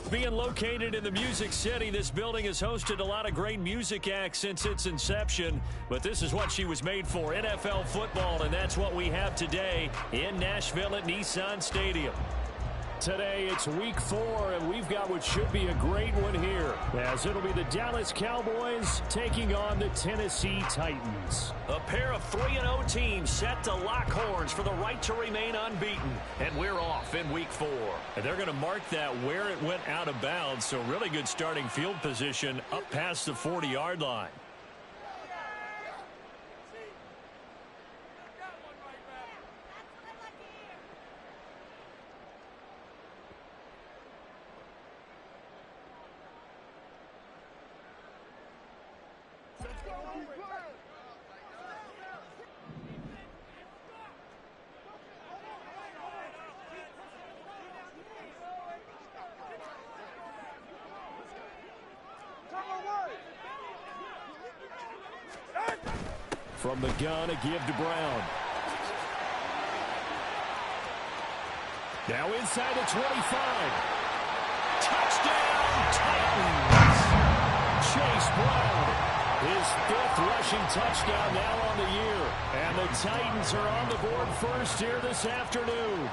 Being located in the Music City, this building has hosted a lot of great music acts since its inception. But this is what she was made for, NFL football, and that's what we have today in Nashville at Nissan Stadium. Today, it's week 4, and we've got what should be a great one here, as it'll be the Dallas Cowboys taking on the Tennessee Titans. A pair of 3-0 teams set to lock horns for the right to remain unbeaten, and we're off in week 4. And they're going to mark that where it went out of bounds, so really good starting field position up past the 40-yard line. From the gun, a give to Brown. Now inside the 25. Touchdown, Titans! Chase Brown, his 5th rushing touchdown now on the year. And the Titans are on the board first here this afternoon.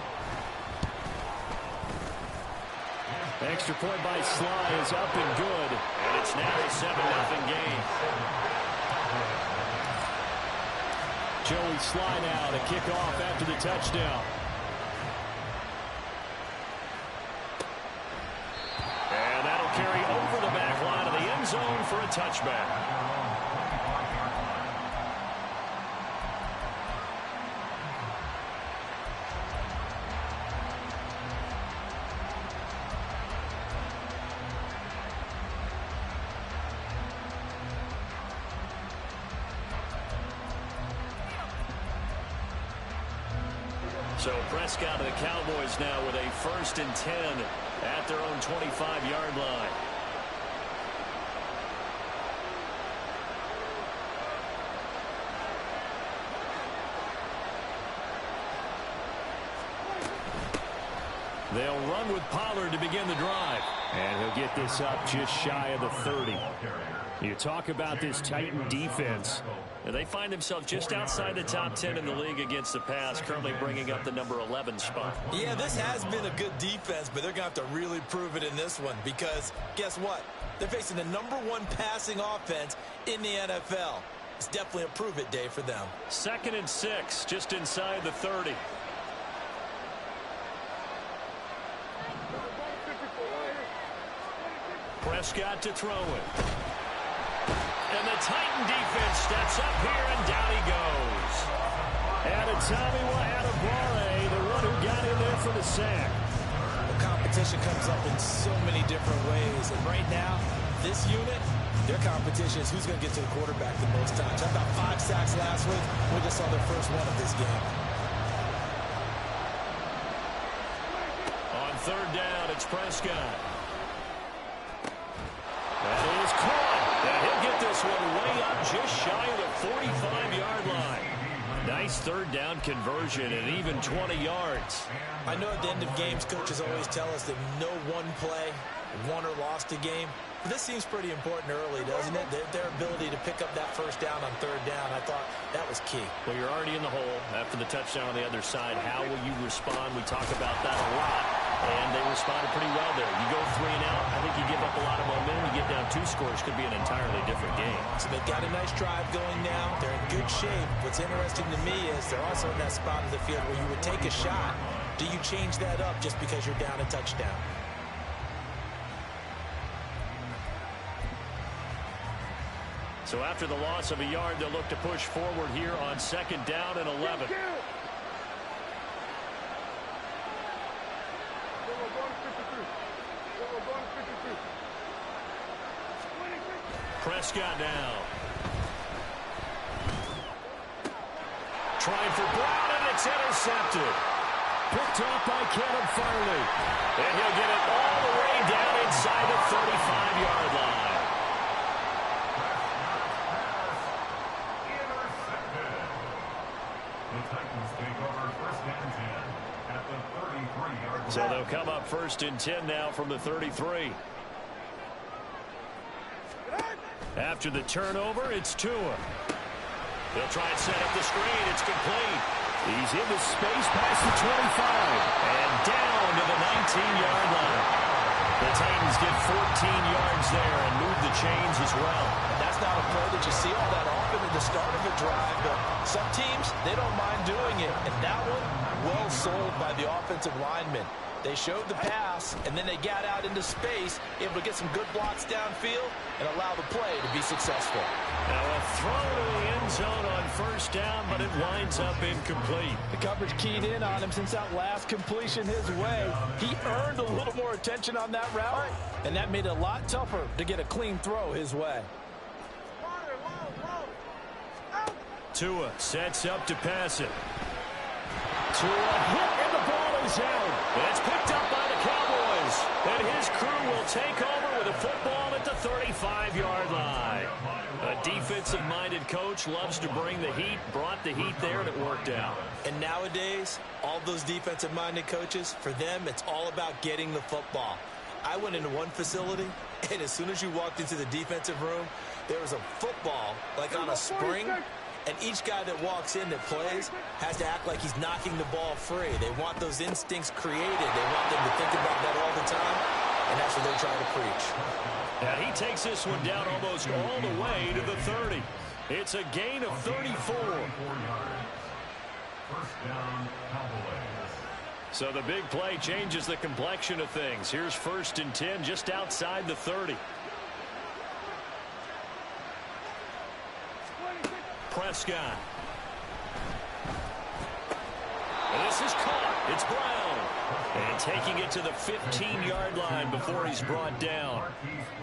Extra point by Sly is up and good. And it's now a 7-0 game. Joey Sly now to kick off after the touchdown. And that'll carry over the back line of the end zone for a touchback. So Prescott of the Cowboys now with a 1st and 10 at their own 25-yard line. They'll run with Pollard to begin the drive. And he'll get this up just shy of the 30. You talk about this Titan defense. And they find themselves just outside the top 10 in the league against the pass, currently bringing up the number 11 spot. Yeah, this has been a good defense, but they're going to have to really prove it in this one because guess what? They're facing the number 1 passing offense in the NFL. It's definitely a prove it day for them. 2nd and 6, just inside the 30. Prescott to throw it. And the Titan defense steps up here, and down he goes. And it's Tommy Adebawore, the one who got in there for the sack. The competition comes up in so many different ways. And right now, this unit, their competition is who's going to get to the quarterback the most times. How about 5 sacks last week? We just saw their first one of this game. On 3rd down, it's Prescott. That is caught. And he'll get this one way up just shy of the 45-yard line. Nice 3rd down conversion and even 20 yards. I know at the end of games, coaches always tell us that no one play won or lost a game. But this seems pretty important early, doesn't it? Their ability to pick up that 1st down on 3rd down, I thought that was key. Well, you're already in the hole after the touchdown on the other side. How will you respond? We talk about that a lot. And they responded pretty well there. You go 3 and out, I think you give up a lot of momentum. You get down 2 scores, could be an entirely different game. So they've got a nice drive going now. They're in good shape. What's interesting to me is they're also in that spot of the field where you would take a shot. Do you change that up just because you're down a touchdown? So after the loss of a yard, they'll look to push forward here on 2nd down and 11. Prescott now. Trying for Brown, and it's intercepted. Picked off by Kevin Farley. And he'll get it all the way down inside the 35-yard line. The Titans take over 1st and 10 at So they'll come up 1st and 10 now from the 33. After the turnover, it's Tua. They'll try and set up the screen. It's complete. He's in the space past the 25. And down to the 19-yard line. The Titans get 14 yards there and move the chains as well. And that's not a play that you see all that often at the start of a drive, but some teams, they don't mind doing it. And that one, well sold by the offensive lineman. They showed the pass, and then they got out into space, able to get some good blocks downfield and allow the play to be successful. Now a throw to the end zone on 1st down, but it winds up incomplete. The coverage keyed in on him since that last completion his way. He earned a little more attention on that route, and that made it a lot tougher to get a clean throw his way. Tua sets up to pass it. Tua hit, and the ball is out. It's picked up by the Cowboys, and his crew will take over with a football at the 35-yard line. A defensive-minded coach loves to bring the heat, brought the heat there, and it worked out. And nowadays, all those defensive-minded coaches, for them, it's all about getting the football. I went into one facility, and as soon as you walked into the defensive room, there was a football, like on a spring, and each guy that walks in that plays has to act like he's knocking the ball free. They want those instincts created. They want them to think about that all the time, and that's what they're trying to preach. And he takes this one down almost all the way to the 30. It's a gain of 34. So the big play changes the complexion of things. Here's 1st and 10 just outside the 30. Prescott. And this is caught. It's Brown. And taking it to the 15-yard line before he's brought down.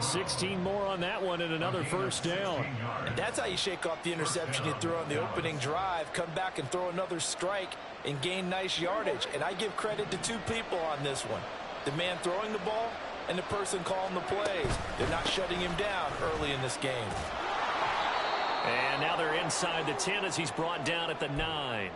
16 more on that one and another 1st down. And that's how you shake off the interception you threw on the opening drive. Come back and throw another strike and gain nice yardage. And I give credit to two people on this one. The man throwing the ball and the person calling the plays. They're not shutting him down early in this game. And now they're inside the 10 as he's brought down at the 9.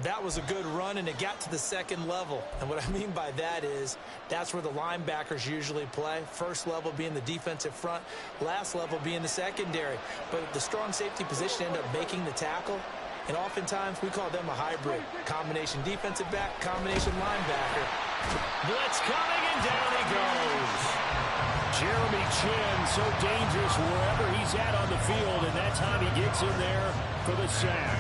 That was a good run, and it got to the 2nd level. And what I mean by that is that's where the linebackers usually play. First level being the defensive front, last level being the secondary. But the strong safety position ended up making the tackle, and oftentimes we call them a hybrid. Combination defensive back, combination linebacker. Blitz coming, and down he goes. Jeremy Chin, so dangerous wherever he's at on the field, and that time he gets in there for the sack.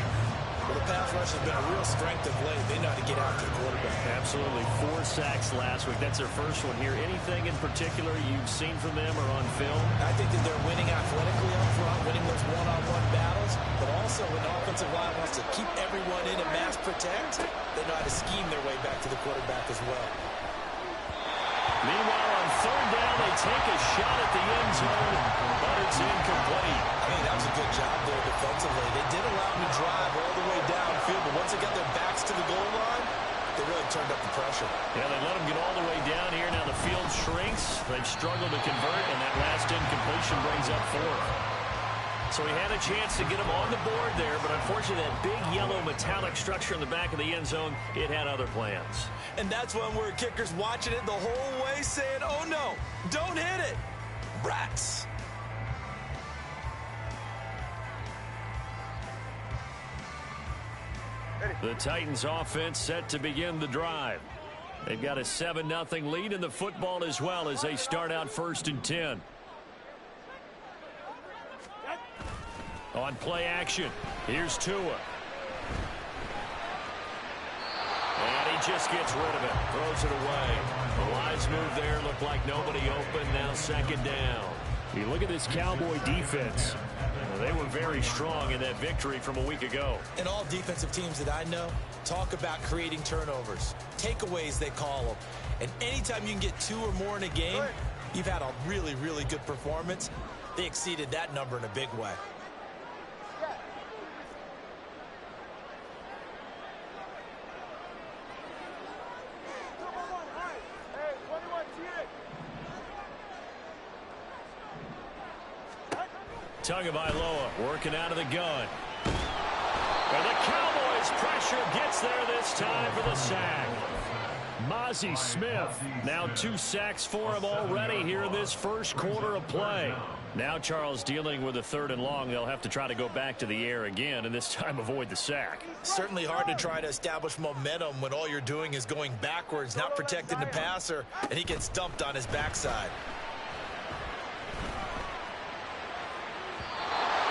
Well, the pass rush has been a real strength of late. They know how to get out to the quarterback. Absolutely. 4 sacks last week. That's their first one here. Anything in particular you've seen from them or on film? I think that they're winning athletically up front, winning those one-on-one battles, but also when the offensive line wants to keep everyone in and mass protect, they know how to scheme their way back to the quarterback as well. Meanwhile, on 3rd down, they take a shot at the end zone, but it's incomplete. I mean, that was a good job there defensively. They did allow them to drive all the way downfield, but once they got their backs to the goal line, they really turned up the pressure. Yeah, they let them get all the way down here. Now the field shrinks. They've struggled to convert, and that last incompletion brings up 4th. So he had a chance to get him on the board there, but unfortunately that big yellow metallic structure in the back of the end zone, it had other plans. And that's when we're kickers watching it the whole way saying, oh no, don't hit it. Rats. The Titans offense set to begin the drive. They've got a 7-0 lead in the football as well as they start out 1st and 10. On play action, here's Tua. And he just gets rid of it, throws it away. The wise move there, looked like nobody open, now 2nd down. You look at this Cowboy defense. They were very strong in that victory from a week ago. And all defensive teams that I know talk about creating turnovers. Takeaways, they call them. And anytime you can get 2 or more in a game, you've had a really, really good performance. They exceeded that number in a big way. Tagovailoa working out of the gun. And the Cowboys pressure pressure, gets there this time for the sack. Mozzie Smith, now 2 sacks for him already here in this first quarter of play. Now Charles dealing with a 3rd and long. They'll have to try to go back to the air again, and this time avoid the sack. Certainly hard to try to establish momentum when all you're doing is going backwards, not protecting the passer, and he gets dumped on his backside.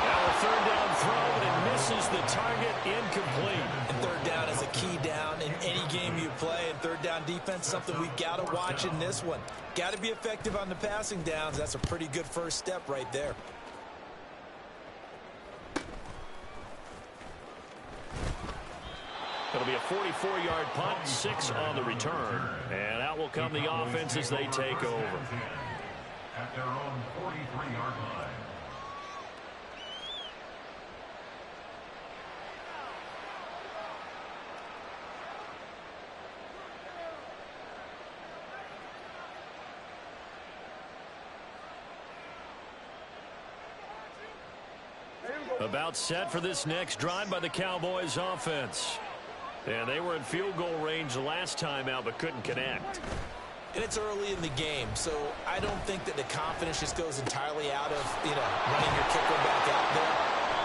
Now a 3rd down throw, and it misses the target, incomplete. And 3rd down is a key down in any game you play, and 3rd down defense, something we've got to watch in this one. Got to be effective on the passing downs. That's a pretty good first step right there. It'll be a 44-yard punt, 6 on the return. And out will come the offense as they take over. At their own 43-yard line. About set for this next drive by the Cowboys offense. And they were in field goal range the last time out, but couldn't connect. And it's early in the game, so I don't think that the confidence just goes entirely out of, running your kicker back out there.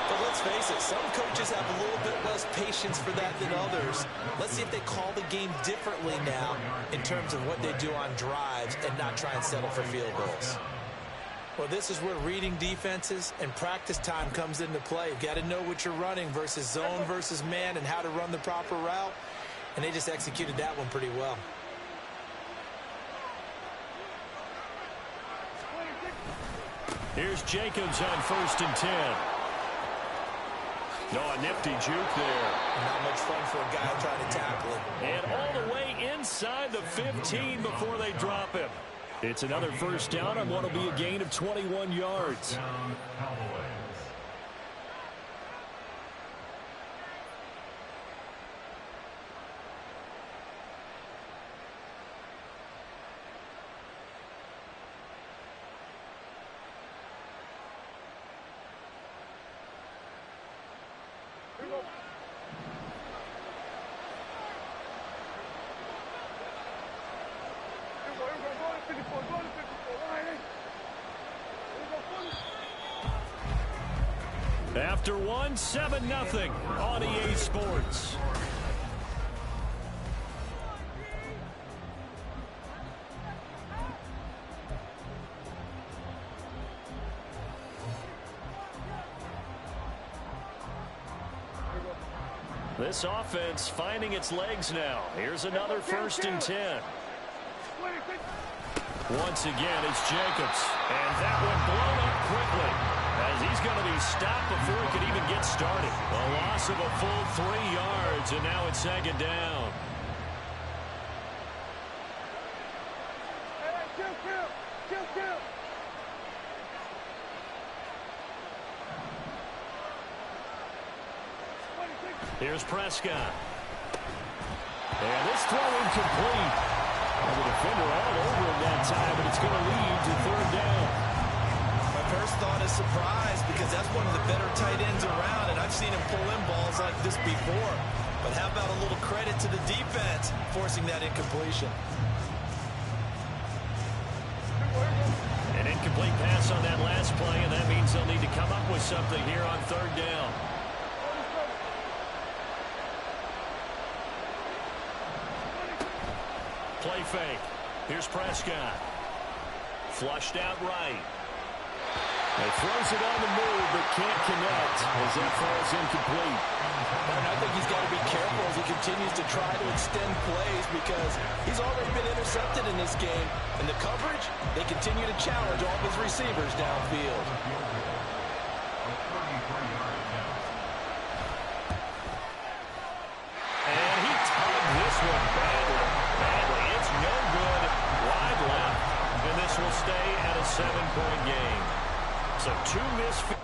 But let's face it, some coaches have a little bit less patience for that than others. Let's see if they call the game differently now in terms of what they do on drives and not try and settle for field goals. Well, this is where reading defenses and practice time comes into play. You've got to know what you're running versus zone versus man and how to run the proper route. And they just executed that one pretty well. Here's Jacobs on 1st and 10. No, a nifty juke there. Not much fun for a guy trying to tackle it. And all the way inside the 15 before they drop him. It's another 1st down on what will be a gain of 21 yards. After one, 7-0 on EA Sports. This offense finding its legs now. Here's another 1st and 10. Once again, it's Jacobs. And that one blown up quickly, as he's going to be stopped before he could even get started. A loss of a full 3 yards, and now it's 2nd down. Here's Prescott. And this throw incomplete. And the defender all over him that time, but it's going to lead to 3rd down. My first thought is surprise, because that's one of the better tight ends around, and I've seen him pull in balls like this before. But how about a little credit to the defense forcing that incompletion? An incomplete pass on that last play, and that means they'll need to come up with something here on 3rd down. Play fake. Here's Prescott. Flushed out right. He throws it on the move, but can't connect as that falls incomplete. And I think he's got to be careful as he continues to try to extend plays, because he's already been intercepted in this game. And the coverage, they continue to challenge all of his receivers downfield. And he tugged this one badly. It's no good. Wide left. And this will stay at a 7-point game. So 2 missed field.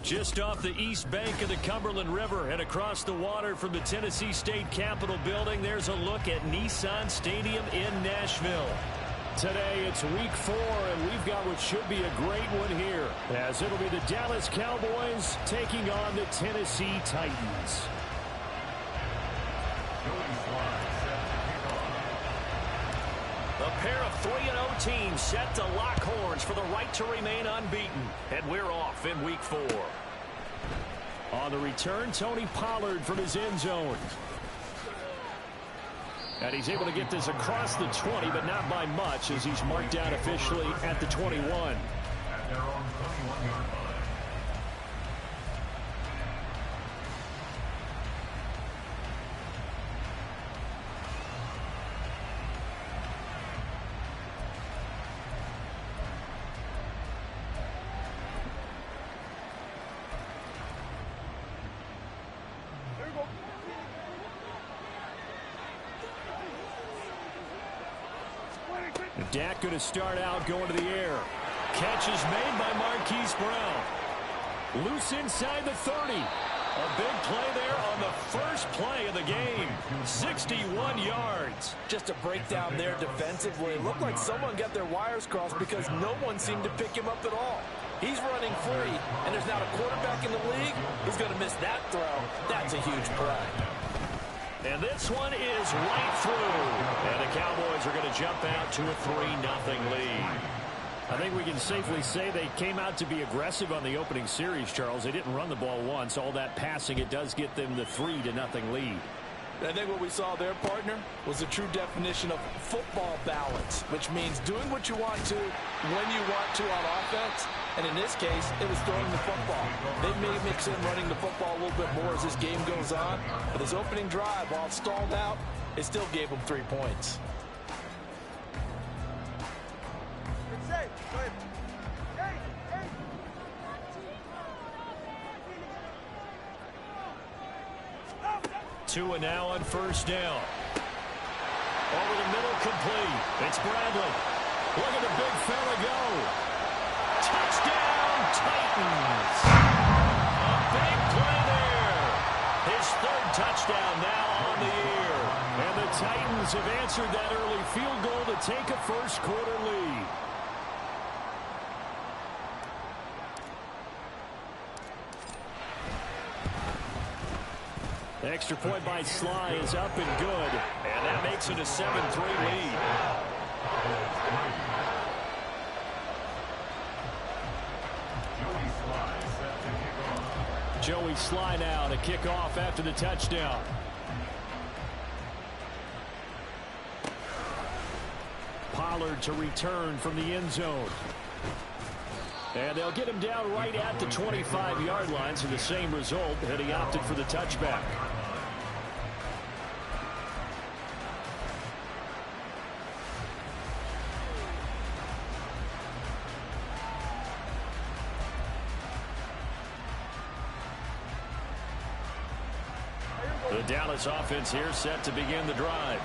Just off the east bank of the Cumberland River and across the water from the Tennessee State Capitol building, there's a look at Nissan Stadium in Nashville. Today it's week 4, and we've got what should be a great one here, as it'll be the Dallas Cowboys taking on the Tennessee Titans. A pair of 3-0 teams set to lock horns for the right to remain unbeaten. And we're off in week 4. On the return, Tony Pollard from his end zone. And he's able to get this across the 20, but not by much, as he's marked out officially at the 21. At their own 21-yard line. Dak going to start out going to the air. Catch is made by Marquise Brown. Loose inside the 30. A big play there on the first play of the game. 61 yards. Just a breakdown there defensively. It looked like someone got their wires crossed because no one seemed to pick him up at all. He's running free, and there's not a quarterback in the league who's going to miss that throw. That's a huge play. And this one is right through. And the Cowboys are going to jump out to a 3-0 lead. I think we can safely say they came out to be aggressive on the opening series, Charles. They didn't run the ball once. All that passing, it does get them the 3-0 lead. I think what we saw there, partner, was a true definition of football balance, which means doing what you want to, when you want to on offense. And in this case, it was throwing the football. They may mix in running the football a little bit more as this game goes on. But his opening drive, while it stalled out, it still gave him 3 points. Tua now on first down. Over the middle, complete. It's Bradley. Look at the big fella go. Touchdown, Titans. A big play there. His 3rd touchdown now on the year. And the Titans have answered that early field goal to take a first-quarter lead. The extra point by Sly is up and good. And that makes it a 7-3 lead. Joey Sly now to kick off after the touchdown. Pollard to return from the end zone. And they'll get him down right at the 25-yard line, so the same result, and he opted for the touchback. The Dallas offense here set to begin the drive.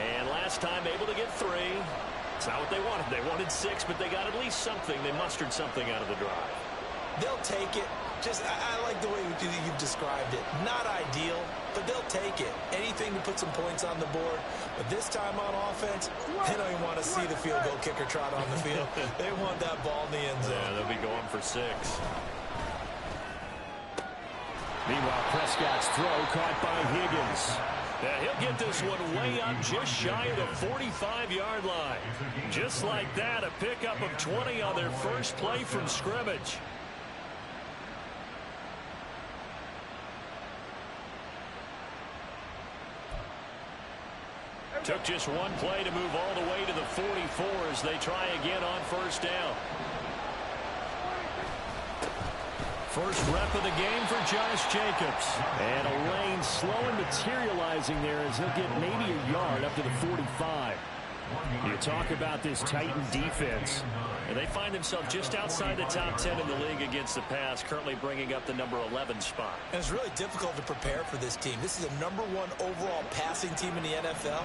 And last time able to get 3. It's not what they wanted. They wanted 6, but they got at least something. They mustered something out of the drive. They'll take it. I like the way you've described it. Not ideal, but they'll take it. Anything to put some points on the board. But this time on offense, they don't even want to see the field goal kicker trot on the field. They want that ball in the end zone. Yeah, they'll be going for 6. Meanwhile, Prescott's throw caught by Higgins. Yeah, he'll get this one way up just shy of the 45-yard line. Just like that, a pickup of 20 on their first play from scrimmage. Took just one play to move all the way to the 44 as they try again on first down. First rep of the game for Josh Jacobs. And a lane slow and materializing there as he'll get maybe a yard up to the 45. You talk about this Titan defense. And they find themselves just outside the top 10 in the league against the pass, currently bringing up the number 11 spot. And it's really difficult to prepare for this team. This is a #1 overall passing team in the NFL.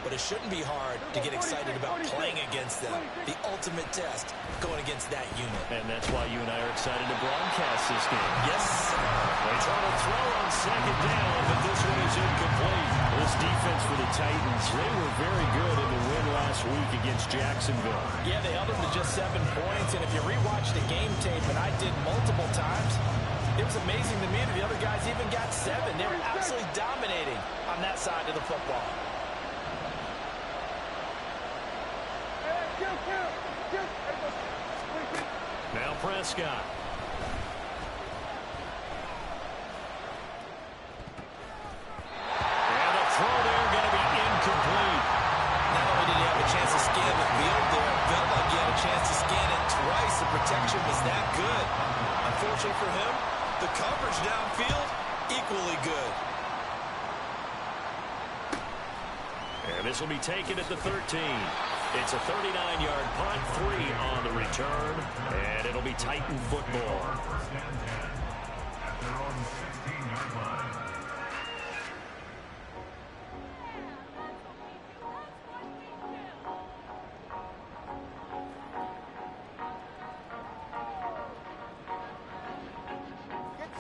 but it shouldn't be hard to get excited about playing against them. The ultimate test going against that unit. And that's why you and I are excited to broadcast this game. Yes. They try to throw on second down, but this one is incomplete. This defense for the Titans, they were very good in the win last week against Jacksonville. Yeah, they held them to just 7 points, and if you rewatch the game tape, and I did multiple times, it was amazing to me that the other guys even got 7. They were absolutely dominating on that side of the football. Now Prescott. And the throw there going to be incomplete. Not only did he have a chance to scan the field there, it felt like he had a chance to scan it twice. The protection was that good. Unfortunately for him, the coverage downfield, equally good. And this will be taken at the 13. It's a 39-yard punt, 3 on the return, and it'll be Titan football. First and 10 at their own 16-yard line.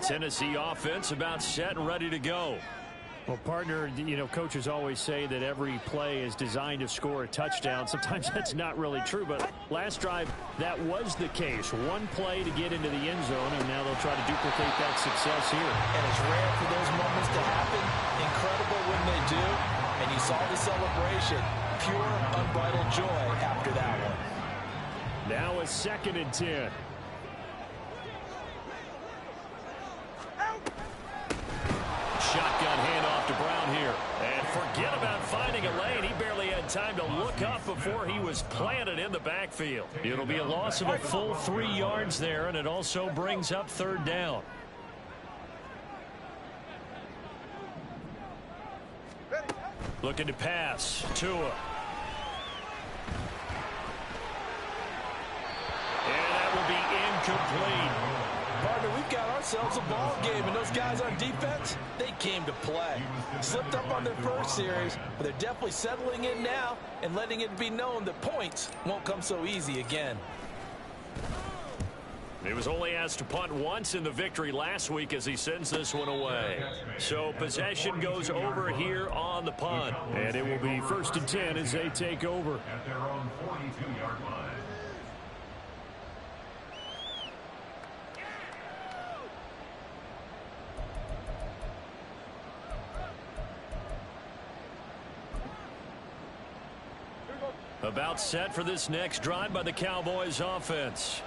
Tennessee offense about set and ready to go. Well, partner, you know, coaches always say that every play is designed to score a touchdown. Sometimes that's not really true, but last drive, that was the case. One play to get into the end zone, and now they'll try to duplicate that success here. And it's rare for those moments to happen. Incredible when they do. And you saw the celebration. Pure, unbridled joy after that one. Now a 2nd and 10. Shotgun handoff to Brown here. And forget about finding a lane. He barely had time to look up before he was planted in the backfield. It'll be a loss of a full 3 yards there, and it also brings up 3rd down. Looking to pass. Tua. And that will be incomplete. Partner, we've got ourselves a ball game, and those guys on defense, they came to play. Slipped up on their first series, but they're definitely settling in now and letting it be known that points won't come so easy again. He was only asked to punt once in the victory last week as he sends this one away. So possession goes over here on the punt. And it will be 1st and 10 as they take over. At their own 42-yard line. About set for this next drive by the Cowboys offense.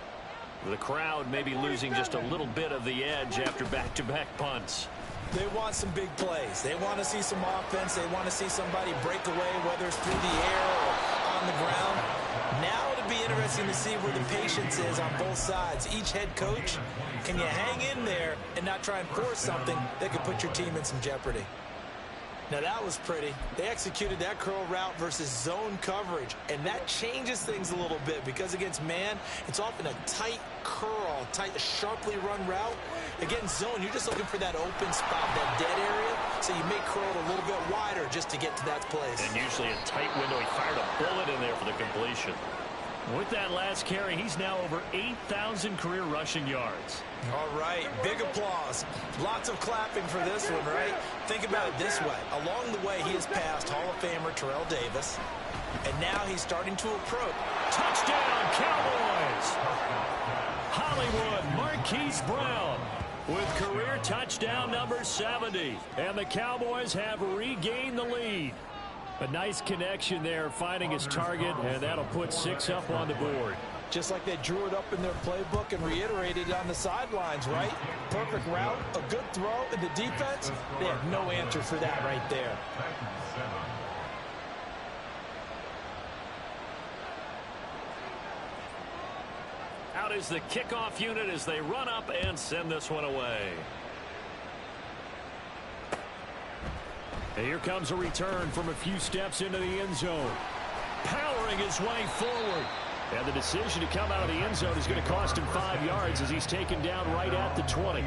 The crowd may be losing just a little bit of the edge after back-to-back punts. They want some big plays. They want to see some offense. They want to see somebody break away, whether it's through the air or on the ground. Now it'll be interesting to see where the patience is on both sides. Each head coach, can you hang in there and not try and force something that could put your team in some jeopardy? Now that was pretty. They executed that curl route versus zone coverage, and that changes things a little bit because against man, it's often a tight curl, tight, sharply run route. Against zone, you're just looking for that open spot, that dead area, so you may curl it a little bit wider just to get to that place. And usually a tight window. He fired a bullet in there for the completion. With that last carry, he's now over 8,000 career rushing yards. All right, big applause. Lots of clapping for this one, right? Think about it this way. Along the way, he has passed Hall of Famer Terrell Davis, and now he's starting to approach. Touchdown, Cowboys! Hollywood Marquise Brown with career touchdown number 70. And the Cowboys have regained the lead. A nice connection there, finding his target, and that'll put 6 up on the board. Just like they drew it up in their playbook and reiterated it on the sidelines, right? Perfect route, a good throw, and the defense, they have no answer for that right there. Out is the kickoff unit as they run up and send this one away. And here comes a return from a few steps into the end zone. Powering his way forward. And the decision to come out of the end zone is going to cost him 5 yards as he's taken down right at the 20.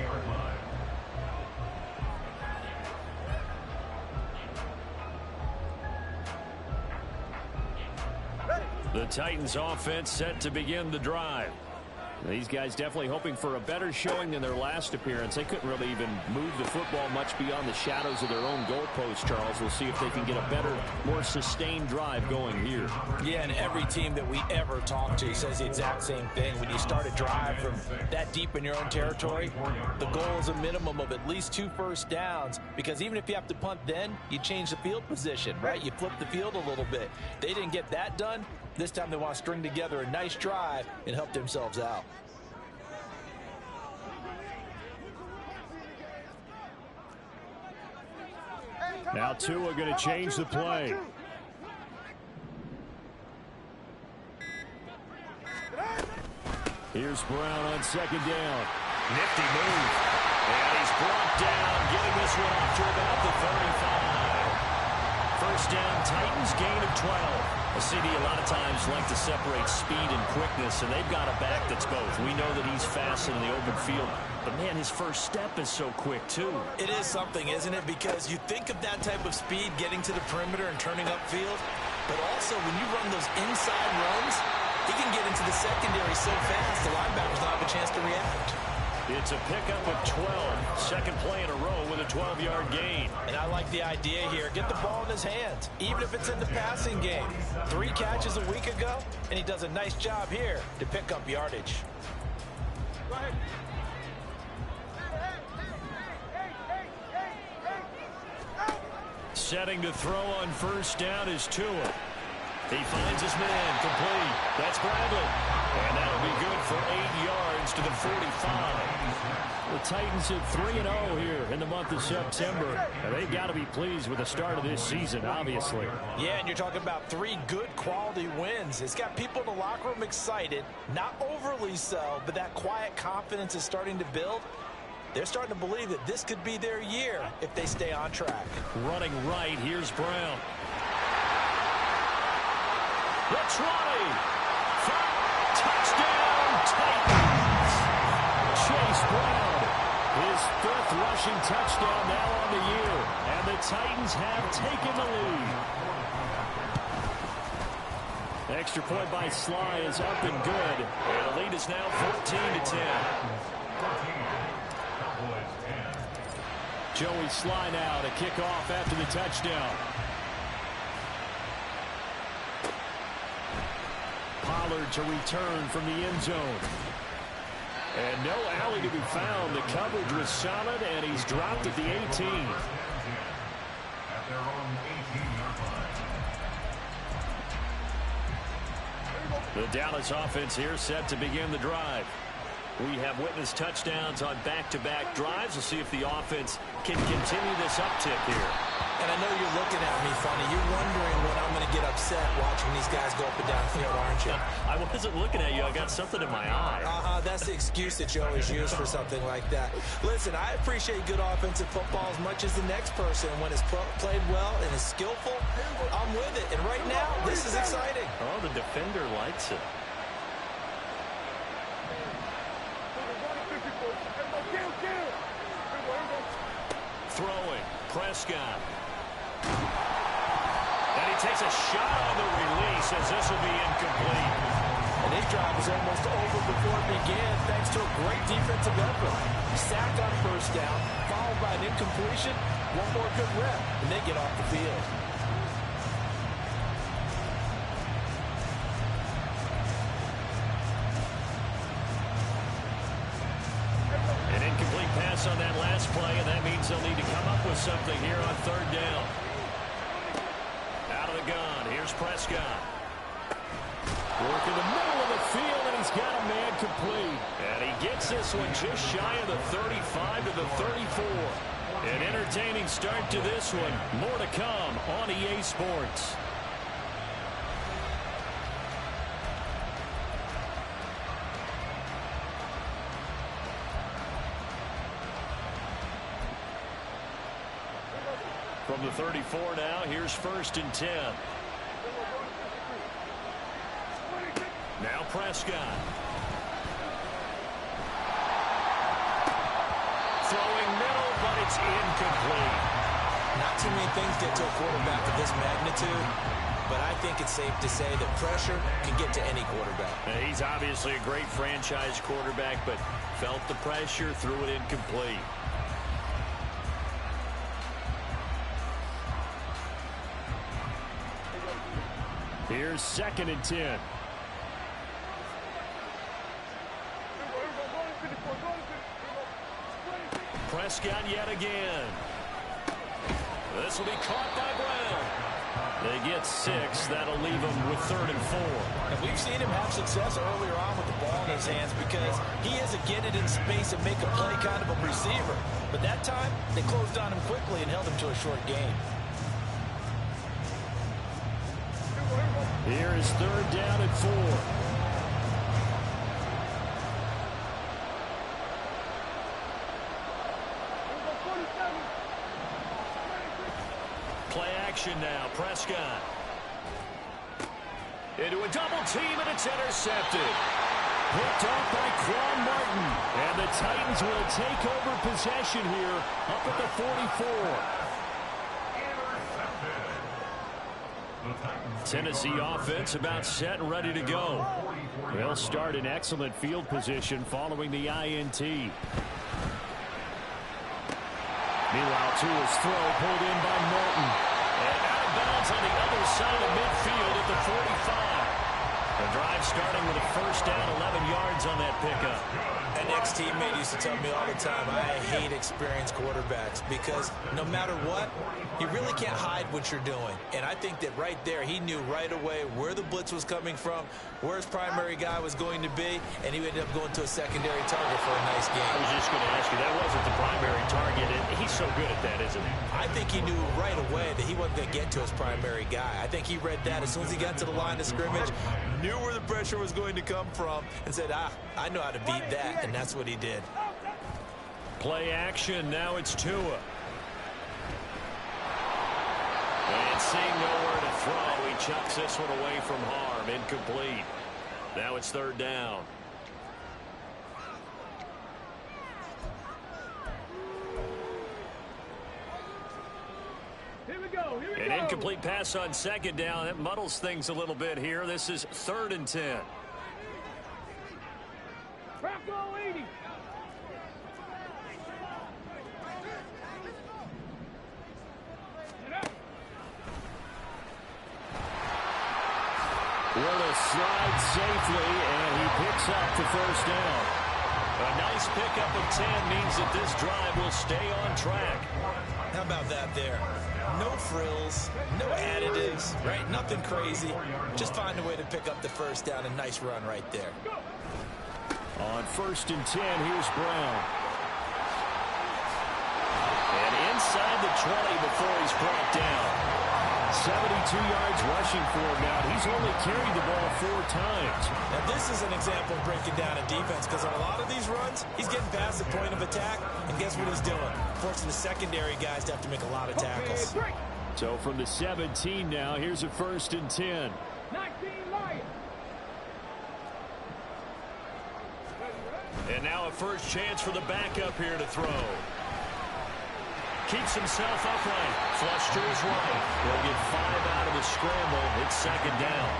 The Titans offense set to begin the drive. These guys definitely hoping for a better showing than their last appearance. They couldn't really even move the football much beyond the shadows of their own goalpost, Charles. We'll see if they can get a better, more sustained drive going here. Yeah, and every team that we ever talk to says the exact same thing. When you start a drive from that deep in your own territory, the goal is a minimum of at least 2 first downs, because even if you have to punt then, you change the field position, right? You flip the field a little bit. They didn't get that done. This time they want to string together a nice drive and help themselves out. Now Tua going to change the play. Here's Brown on second down. Nifty move. And he's brought down, getting this one off to about the 35. First down, Titans, gain of 12. A CD a lot of times like to separate speed and quickness, and they've got a back that's both. We know that he's fast in the open field, but man, his first step is so quick too. It is something, isn't it? Because you think of that type of speed getting to the perimeter and turning upfield, but also when you run those inside runs, he can get into the secondary so fast the linebackers don't have a chance to react. It's a pickup of 12. Second play in a row with a 12-yard gain. And I like the idea here. Get the ball in his hands, even if it's in the passing game. 3 catches a week ago, and he does a nice job here to pick up yardage. Go ahead. Setting to throw on first down is Tua. He finds his man, complete. That's Bradley. And that'll be good for 8 yards to the 45. The Titans at 3-0 here in the month of September. And they've got to be pleased with the start of this season, obviously. Yeah, and you're talking about 3 good quality wins. It's got people in the locker room excited, not overly so, but that quiet confidence is starting to build. They're starting to believe that this could be their year if they stay on track. Running right, here's Brown. The 20. Touchdown, Titans. Chase Brown, his 5th rushing touchdown now on the year. And the Titans have taken the lead. Extra point by Sly is up and good. And the lead is now 14-10. Joey Sly now to kick off after the touchdown. Pollard to return from the end zone. And no alley to be found. The coverage was solid, and he's dropped at the 18. At their own 18-yard line. The Dallas offense here set to begin the drive. We have witnessed touchdowns on back-to-back drives. We'll see if the offense can continue this uptick here. And I know you're looking at me funny. You're wondering when I'm going to get upset watching these guys go up and down the field, aren't you? I wasn't looking at you. I got something in my eye. That's the excuse that you always use for something like that. Listen, I appreciate good offensive football as much as the next person. When it's played well and is skillful, I'm with it. And right now, this is exciting. Oh, the defender likes it. Throwing, Prescott. And he takes a shot on the release as this will be incomplete. And his drive was almost over before it began thanks to a great defensive effort. Sack on first down, followed by an incompletion. One more good rep, and they get off the field. An incomplete pass on that last play, and that means they'll need to come up with something here on third down. Out of the gun, here's Prescott. Work in the middle of the field, and he's got a man complete. And he gets this one just shy of the 35 to the 34. An entertaining start to this one. More to come on EA Sports. From the 34 now, here's 1st and 10. Now Prescott. Throwing middle, but it's incomplete. Not too many things get to a quarterback of this magnitude but I think it's safe to say that pressure can get to any quarterback. He's obviously a great franchise quarterback, but felt the pressure, threw it incomplete. Here's 2nd and 10. Prescott yet again. This will be caught by Brown. They get 6. That'll leave them with 3rd and 4. And we've seen him have success earlier on with the ball in his hands because he is a get it in space and make a play kind of a receiver. But that time, they closed on him quickly and held him to a short gain. Here is 3rd down and 4. Play action now. Prescott. Into a double team, and it's intercepted. Picked off by Quan Martin. And the Titans will take over possession here up at the 44. Tennessee offense about set and ready to go. They'll start in excellent field position following the INT. Meanwhile, Tua's throw pulled in by Martin. And out of bounds on the other side of midfield at the 45. The drive starting with a 1st down, 11 yards on that pickup. An ex-teammate used to tell me all the time, I hate experienced quarterbacks because no matter what, you really can't hide what you're doing. And I think that right there, he knew right away where the blitz was coming from, where his primary guy was going to be, and he ended up going to a secondary target for a nice game. I was just going to ask you, that wasn't the primary target, and he's so good at that, isn't he? I think he knew right away that he wasn't going to get to his primary guy. I think he read that as soon as he got to the line of scrimmage, knew where the pressure was going to come from, and said, I know how to beat that, and that's what he did. Play action, now it's Tua. And seeing nowhere to throw, he chucks this one away from harm, incomplete. Now it's 3rd down. An incomplete pass on 2nd down. That muddles things a little bit here. This is 3rd and 10. Will slide safely, and he picks up the 1st down. A nice pickup of 10 means that this drive will stay on track. How about that there? No frills, no additives, right? Nothing crazy. Just find a way to pick up the 1st down. A nice run right there. On 1st and 10, here's Brown. And inside the 20 before he's brought down. 72 yards rushing for him now. He's only carried the ball 4 times. Now, this is an example of breaking down a defense because on a lot of these runs, he's getting past the point of attack, and guess what he's doing? Forcing the secondary guys to have to make a lot of tackles. So from the 17 now, here's a 1st and 10. And now a first chance for the backup here to throw. Keeps himself upright. Flush to his right. He'll get 5 out of the scramble. It's 2nd down.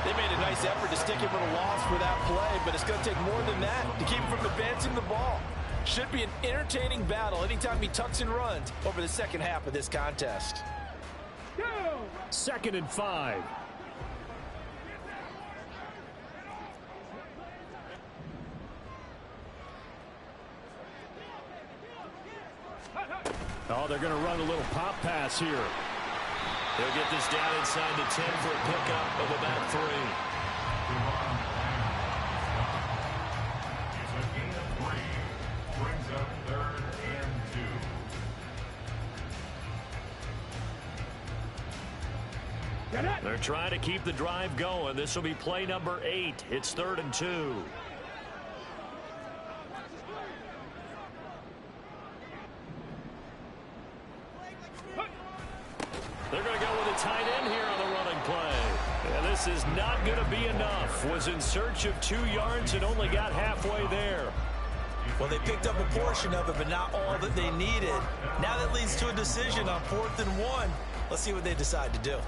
They made a nice effort to stick him with a loss for that play, but it's going to take more than that to keep him from advancing the ball. Should be an entertaining battle anytime he tucks and runs over the second half of this contest. 2nd and 5. Oh, they're going to run a little pop pass here. He'll get this down inside the 10 for a pickup of about 3. It's a gain of 3. Brings up 3rd and 2. They're trying to keep the drive going. This will be play number 8. It's 3rd and 2. They're going to go with a tight end here on the running play. And this is not going to be enough. Was in search of 2 yards and only got halfway there. Well, they picked up a portion of it, but not all that they needed. Now that leads to a decision on 4th and 1. Let's see what they decide to do.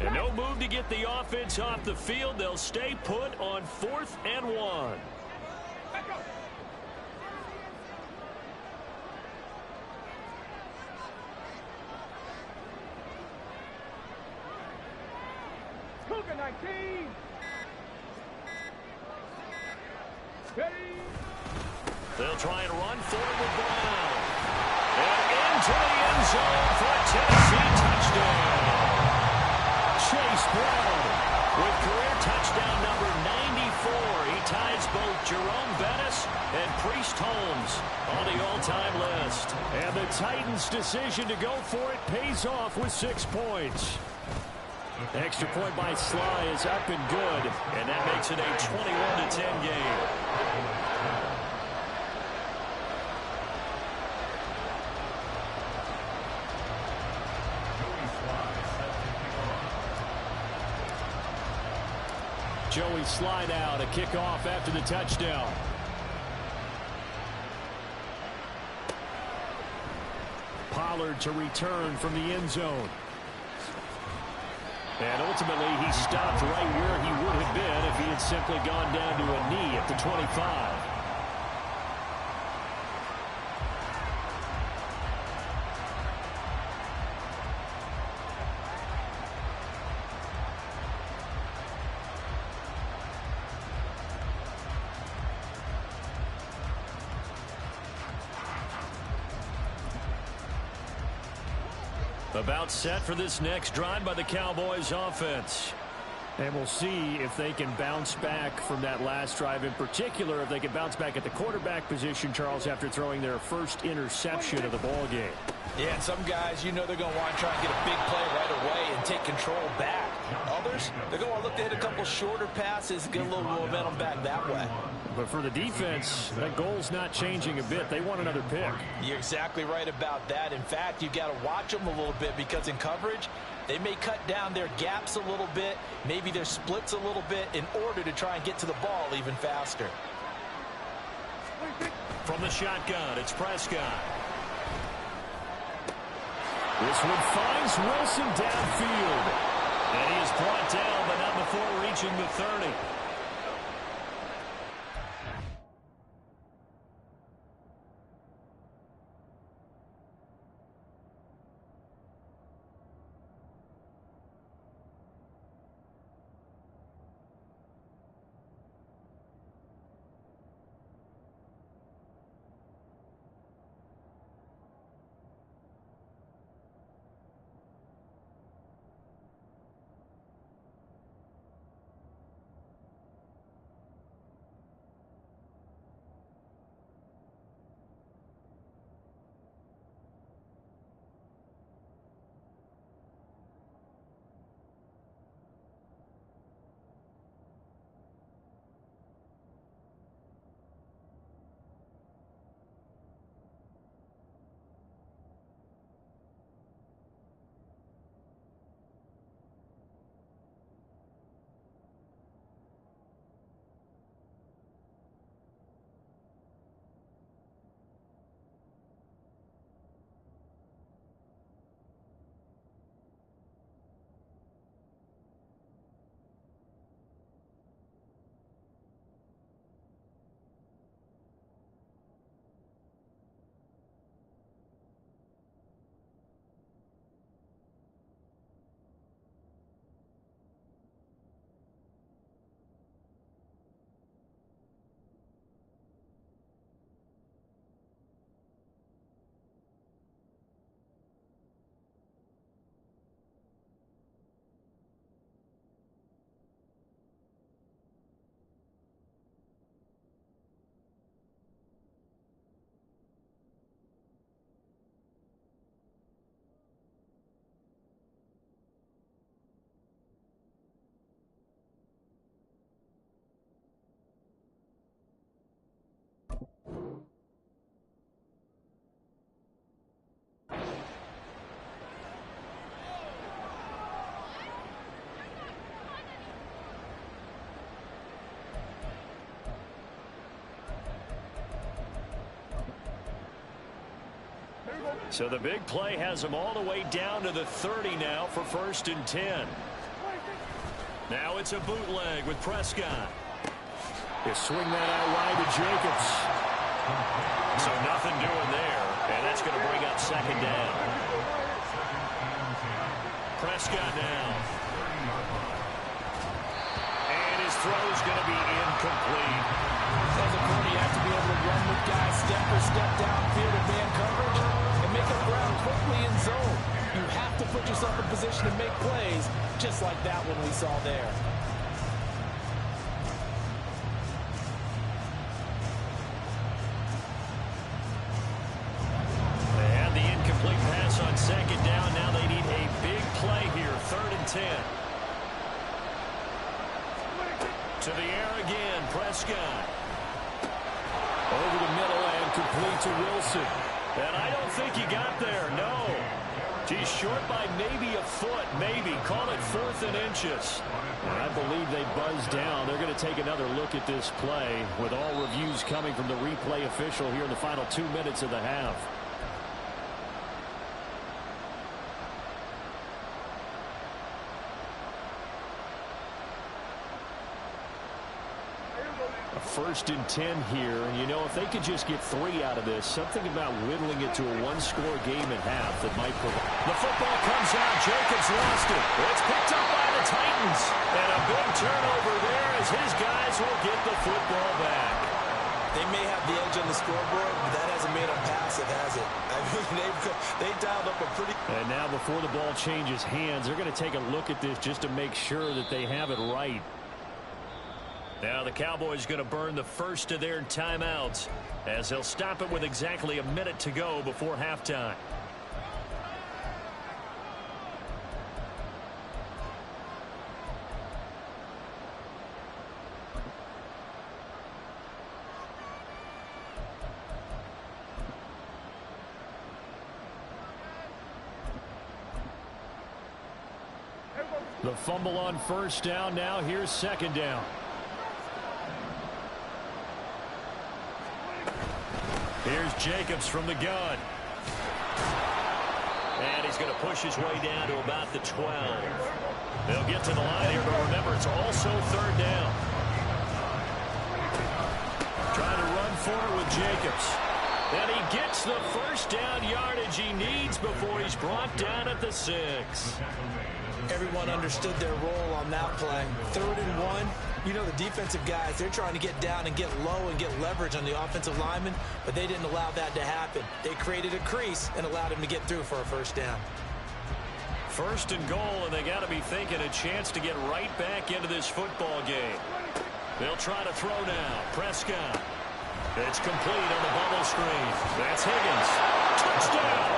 And no move to get the offense off the field. They'll stay put on 4th and 1. Cougar 19. They'll try and run forward with Brown. And into the end zone for a Tennessee touchdown. Chase Brown with career touchdown number 94. He ties both Jerome Bettis and Priest Holmes on the all-time list. And the Titans' decision to go for it pays off with 6 points. Extra point by Sly is up and good. And that makes it a 21-10 game. Joey Sly now to kick off after the touchdown. Pollard to return from the end zone. And ultimately, he stopped right where he would have been if he had simply gone down to a knee at the 25. About set for this next drive by the Cowboys offense. And we'll see if they can bounce back from that last drive, in particular if they can bounce back at the quarterback position, Charles, after throwing their first interception of the ball game. Yeah, and some guys, you know, they're going to want to try and get a big play right away and take control back. Others, they're going to look to hit a couple shorter passes and get a little momentum back that way. But for the defense, that goal's not changing a bit. They want another pick. You're exactly right about that. In fact, you've got to watch them a little bit because in coverage, they may cut down their gaps a little bit, maybe their splits a little bit in order to try and get to the ball even faster. From the shotgun, it's Prescott. This one finds Wilson downfield. And he is brought down, but not before reaching the 30. So the big play has them all the way down to the 30 now for 1st and 10. Now it's a bootleg with Prescott. You swing that out wide to Jacobs. So nothing doing there, and that's going to bring up 2nd down. Prescott now. And his throw's going to be incomplete. As a corner, you have to be able to run with guys step for step downfield in man coverage and make up ground quickly in zone. You have to put yourself in position to make plays, just like that one we saw there. They had the incomplete pass on 2nd down. Now they need a big play here, 3rd and 10. To the air again, Prescott. Over the middle and complete to Wilson. And I don't think he got there, no. He's short by maybe a foot, maybe. Call it 4th and inches. And I believe they buzzed down. They're going to take another look at this play with all reviews coming from the replay official here in the final 2 minutes of the half. A 1st and 10 here, and you know, if they could just get 3 out of this, something about whittling it to a one-score game at half that might provide. The football comes out. Jacobs lost it. It's picked up by the Titans. And a big turnover there as his guys will get the football back. They may have the edge on the scoreboard, but that hasn't made them passive, has it? I mean, they dialed up a pretty... And now before the ball changes hands, they're going to take a look at this just to make sure that they have it right. Now the Cowboys going to burn the first of their timeouts as they'll stop it with exactly a minute to go before halftime. The fumble on 1st down. Now here's 2nd down. Here's Jacobs from the gun. And he's going to push his way down to about the 12. They'll get to the line here, but remember, it's also 3rd down. Trying to run for it with Jacobs. And he gets the 1st down yardage he needs before he's brought down at the 6. Everyone understood their role on that play. 3rd and 1. You know, the defensive guys, they're trying to get down and get low and get leverage on the offensive lineman, but they didn't allow that to happen. They created a crease and allowed him to get through for a 1st down. 1st and goal, and they got to be thinking a chance to get right back into this football game. They'll try to throw now. Prescott. It's complete on the bubble screen. That's Higgins. Touchdown!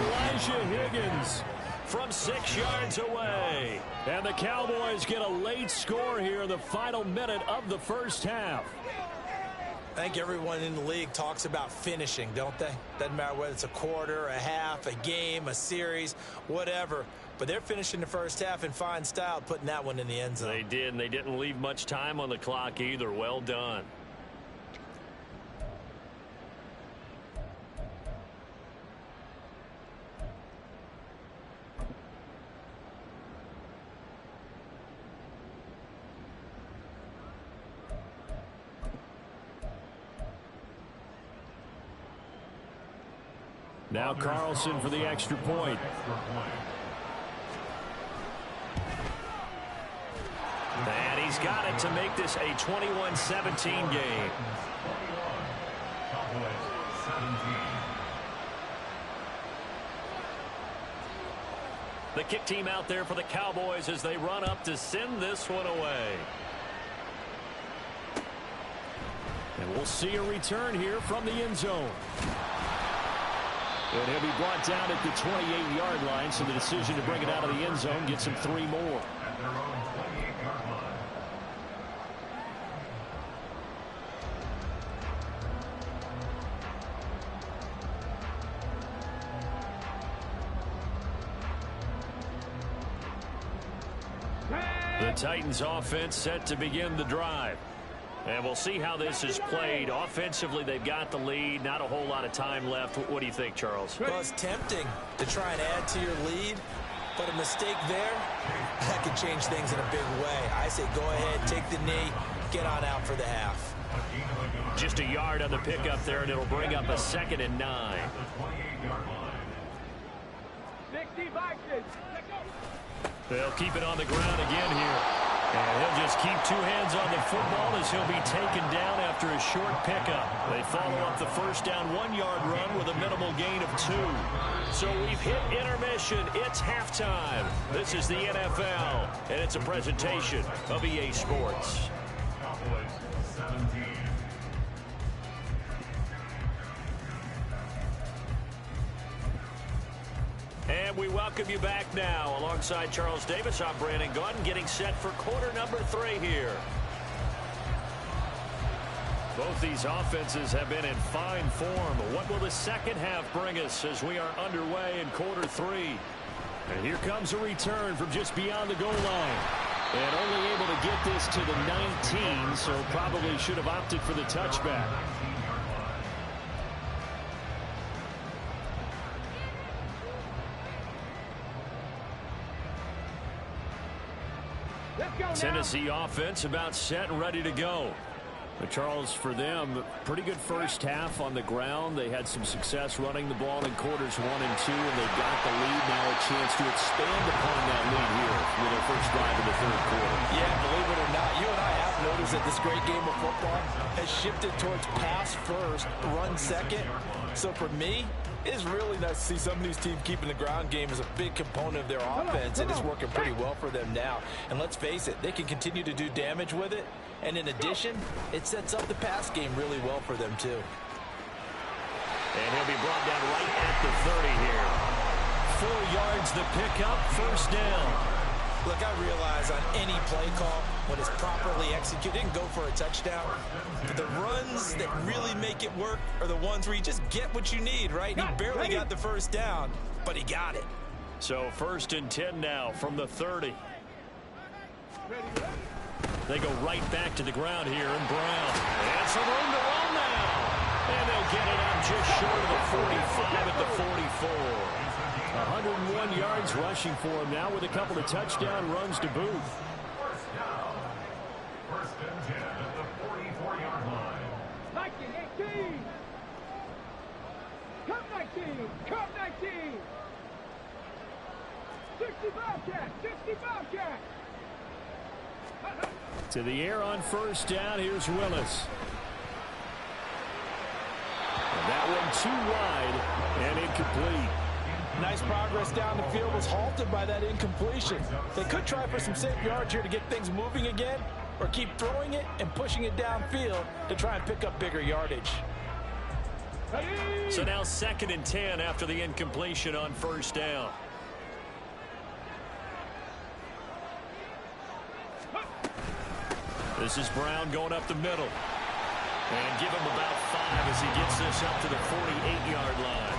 Elijah Higgins from 6 yards away. And the Cowboys get a late score here in the final minute of the 1st half. I think everyone in the league talks about finishing, don't they? Doesn't matter whether it's a quarter, a half, a game, a series, whatever. But they're finishing the 1st half in fine style, putting that one in the end zone. They did, and they didn't leave much time on the clock either. Well done. Now Carlson for the extra point. And he's got it to make this a 21-17 game. The kick team out there for the Cowboys as they run up to send this one away. And we'll see a return here from the end zone. And he'll be brought down at the 28-yard line, so the decision to bring it out of the end zone gets him 3 more. The Titans offense set to begin the drive. And we'll see how this is played. Offensively, they've got the lead. Not a whole lot of time left. What do you think, Charles? Well, it's tempting to try and add to your lead, but a mistake there, that could change things in a big way. I say go ahead, take the knee, get on out for the half. Just a yard on the pickup there, and it'll bring up a 2nd and 9. 60 Vikings. They'll keep it on the ground again here. And he'll just keep 2 hands on the football as he'll be taken down after a short pickup. They follow up the first down 1-yard run with a minimal gain of 2. So we've hit intermission. It's halftime. This is the NFL, and it's a presentation of EA Sports. Cowboys 17. And we welcome you back now. Alongside Charles Davis, I'm Brandon Gaudin, getting set for quarter number 3 here. Both these offenses have been in fine form. What will the second half bring us as we are underway in quarter 3? And here comes a return from just beyond the goal line. And only able to get this to the 19, so probably should have opted for the touchback. Tennessee offense about set and ready to go. But Charles, for them, pretty good first half on the ground. They had some success running the ball in quarters 1 and 2, and they've got the lead now, a chance to expand upon that lead here with their first drive in the 3rd quarter. Yeah, believe it or not, you and I have noticed that this great game of football has shifted towards pass first, run second. So for me, it is really nice to see some of these teams keeping the ground game as a big component of their offense, and it's working pretty well for them now. And let's face it, they can continue to do damage with it. And in addition, it sets up the pass game really well for them, too. And he'll be brought down right at the 30 here. 4 yards the pickup, first down. Look, I realize on any play call, when it's properly executed, and go for a touchdown. But the runs that really make it work are the ones where you just get what you need, right? He barely got the first down, but he got it. So 1st and 10 now from the 30. They go right back to the ground here, and Brown. And some room to run now. And they'll get it out just short of the 45 at the 44. 101 yards rushing for him now with a couple of touchdown runs to boot. First down. 1st and 10 at the 44-yard line. Viking 18. Cup 19. Cup 19. 60 Bobcat. 60 Bobcat. To the air on first down. Here's Willis. And that one too wide and incomplete. Nice progress down the field was halted by that incompletion. They could try for some safe yards here to get things moving again, or keep throwing it and pushing it downfield to try and pick up bigger yardage. So now 2nd and 10 after the incompletion on first down. This is Brown going up the middle. And give him about 5 as he gets this up to the 48-yard line.